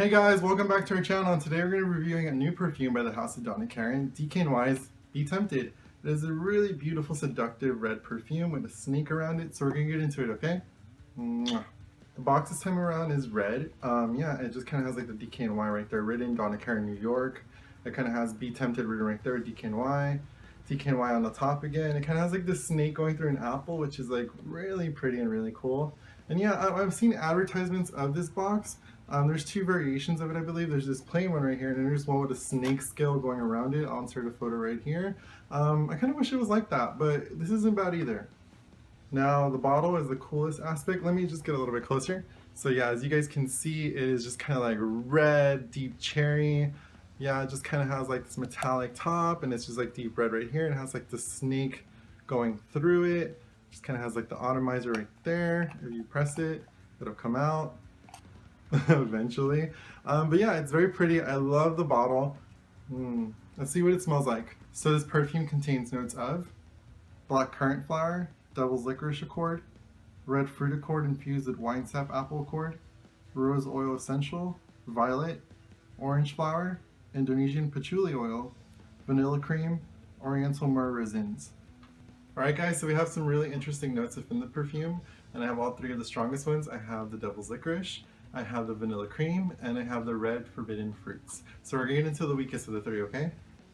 Hey guys, welcome back to our channel, and today we're going to be reviewing a new perfume by the House of Karen, DKNY's Be Tempted. It is a really beautiful, seductive red perfume with a snake around it, so we're going to get into it, okay? Mwah. The box this time around is red. Yeah, it just kind of has like the DKNY right there written, Donna Karen, New York. It kind of has Be Tempted written right there, DKNY. DKNY on the top again. It kind of has like this snake going through an apple, which is like really pretty and really cool. And yeah, I've seen advertisements of this box. There's two variations of it, I believe. There's this plain one right here, and then there's one with a snake scale going around it. I'll insert a photo right here. I kind of wish it was like that, but this isn't bad either. Now, the bottle is the coolest aspect. Let me just get a little bit closer. So yeah, as you guys can see, it is just kind of like red, deep cherry. Yeah, it just kind of has like this metallic top, and it's just like deep red right here, and it has like the snake going through it. Just kind of has like the atomizer right there. If you press it, it'll come out eventually. But yeah, it's very pretty. I love the bottle. Let's see what it smells like. So this perfume contains notes of black currant flower, devil's licorice accord, red fruit accord infused with wine sap apple accord, rose oil essential, violet, orange flower, Indonesian patchouli oil, vanilla cream, oriental myrrh resins. Alright guys, so we have some really interesting notes within the perfume, and I have all three of the strongest ones. I have the devil's licorice, I have the vanilla cream, and I have the red forbidden fruits. So we're going to get into the weakest of the three, okay?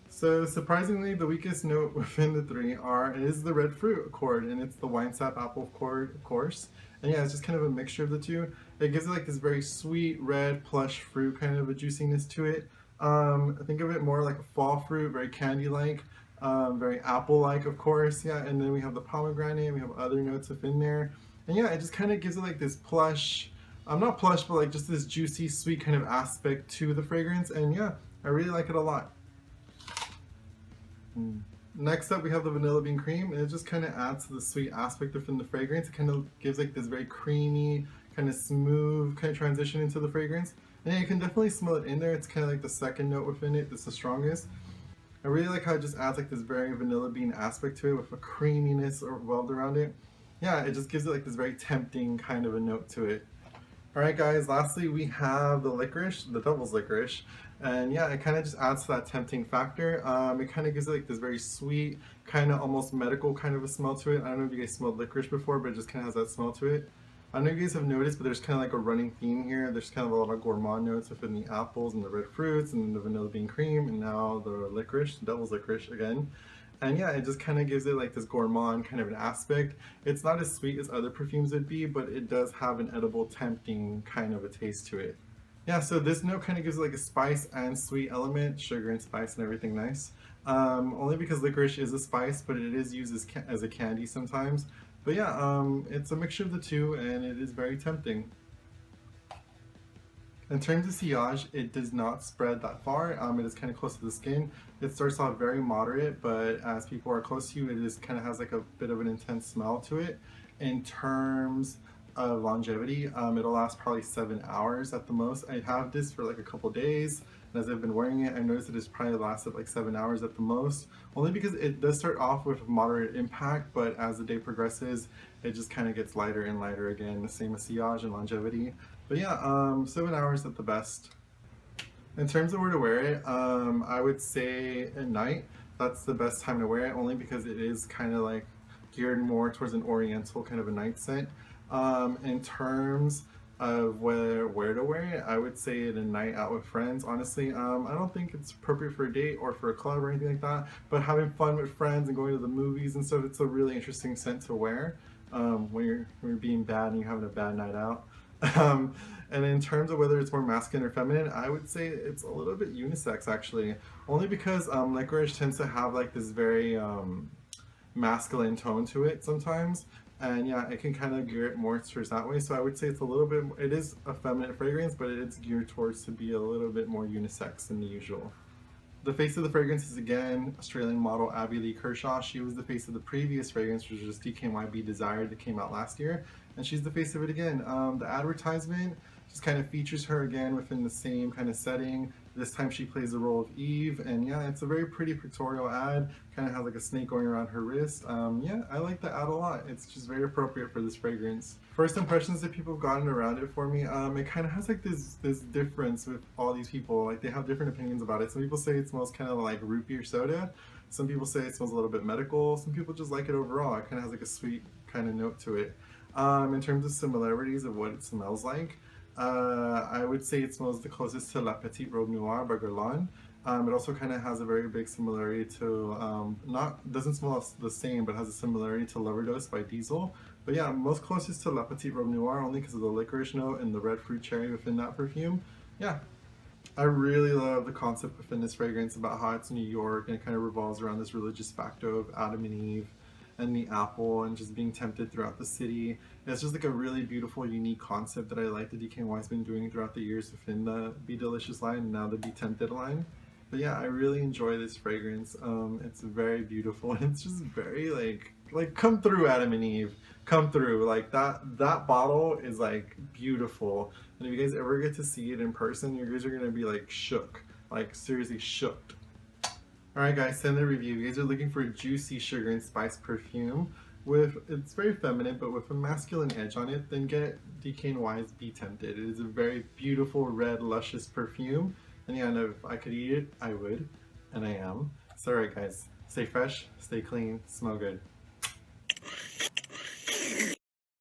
So surprisingly, the weakest note within the three is the red fruit accord, and it's the wine sap apple accord, of course. And yeah, it's just kind of a mixture of the two. It gives it like this very sweet red plush fruit kind of a juiciness to it. Think of it more like a fall fruit, very candy-like. Very apple-like, of course, yeah, and then we have the pomegranate, we have other notes within there, and yeah, it just kind of gives it like this plush, not plush, but like just this juicy, sweet kind of aspect to the fragrance, and yeah, I really like it a lot. Next up, we have the vanilla bean cream, and it just kind of adds to the sweet aspect within the fragrance. It kind of gives like this very creamy, kind of smooth kind of transition into the fragrance, and yeah, you can definitely smell it in there. It's kind of like the second note within it that's the strongest. I really like how it just adds like this very vanilla bean aspect to it with a creaminess or weld around it. Yeah, it just gives it like this very tempting kind of a note to it. Alright guys, lastly we have the licorice, the devil's licorice, and yeah, it kind of just adds to that tempting factor. It kind of gives it like this very sweet, kind of almost medical kind of a smell to it. I don't know if you guys smelled licorice before, but it just kind of has that smell to it. I don't know if you guys have noticed, but there's kind of like a running theme here. There's kind of a lot of gourmand notes within the apples and the red fruits and the vanilla bean cream, and now the licorice, the devil's licorice again. And yeah, it just kind of gives it like this gourmand kind of an aspect. It's not as sweet as other perfumes would be, but it does have an edible, tempting kind of a taste to it. Yeah, so this note kind of gives it like a spice and sweet element, sugar and spice and everything nice. Only because licorice is a spice, but it is used as a candy sometimes. But yeah, it's a mixture of the two, and it is very tempting. In terms of sillage, it does not spread that far. It is kind of close to the skin. It starts off very moderate, but as people are close to you, it just kind of has like a bit of an intense smell to it. In terms of longevity, it'll last probably 7 hours at the most. I have this for like a couple days, and as I've been wearing it, I noticed that it's probably lasted like 7 hours at the most, only because it does start off with a moderate impact, but as the day progresses, it just kind of gets lighter and lighter again, the same as sillage and longevity. But yeah, 7 hours at the best. In terms of where to wear it, I would say at night. That's the best time to wear it, only because it is kind of like geared more towards an oriental kind of a night scent. In terms of where to wear it, I would say it a night out with friends. Honestly, I don't think it's appropriate for a date or for a club or anything like that, but having fun with friends and going to the movies and stuff, it's a really interesting scent to wear when you're being bad and you're having a bad night out. And in terms of whether it's more masculine or feminine, I would say it's a little bit unisex actually, only because licorice tends to have like this very masculine tone to it sometimes, and yeah, it can kind of gear it more towards that way. So I would say it's a little bit, it is a feminine fragrance, but it's geared towards to be a little bit more unisex than the usual. The face of the fragrance is again Australian model Abby Lee Kershaw. She was the face of the previous fragrance, which was DKNY Be Desired, that came out last year, and she's the face of it again. The advertisement just kind of features her again within the same kind of setting, This time she plays the role of Eve, and yeah, it's a very pretty pictorial ad. Kind of has like a snake going around her wrist. Yeah, I like the ad a lot. It's just very appropriate for this fragrance. First impressions that people have gotten around it for me, it kind of has like this difference with all these people. Like they have different opinions about it. Some people say it smells kind of like root beer soda. Some people say it smells a little bit medical. Some people just like it overall. It kind of has like a sweet kind of note to it. In terms of similarities of what it smells like, I would say it smells the closest to La Petite Robe Noire by Guerlain. It also kind of has a very big similarity to, doesn't smell the same, but has a similarity to L'Overdose by Diesel. But yeah, most closest to La Petite Robe Noire only because of the licorice note and the red fruit cherry within that perfume. Yeah, I really love the concept within this fragrance about how it's New York and it kind of revolves around this religious factor of Adam and Eve and the apple and just being tempted throughout the city. It's just like a really beautiful, unique concept that I like that DKNY has been doing throughout the years within the Be Delicious line and now the Be Tempted line. But yeah, I really enjoy this fragrance. It's very beautiful and it's just very like come through Adam and Eve, come through. Like that bottle is like beautiful. And if you guys ever get to see it in person, you guys are gonna be like shook, like seriously shook. Alright guys, send the review. You guys are looking for a juicy sugar and spice perfume it's very feminine but with a masculine edge on it, then get DKNY's Be Tempted. It is a very beautiful red luscious perfume, and yeah, and if I could eat it, I would, and I am. So alright guys, stay fresh, stay clean, smell good.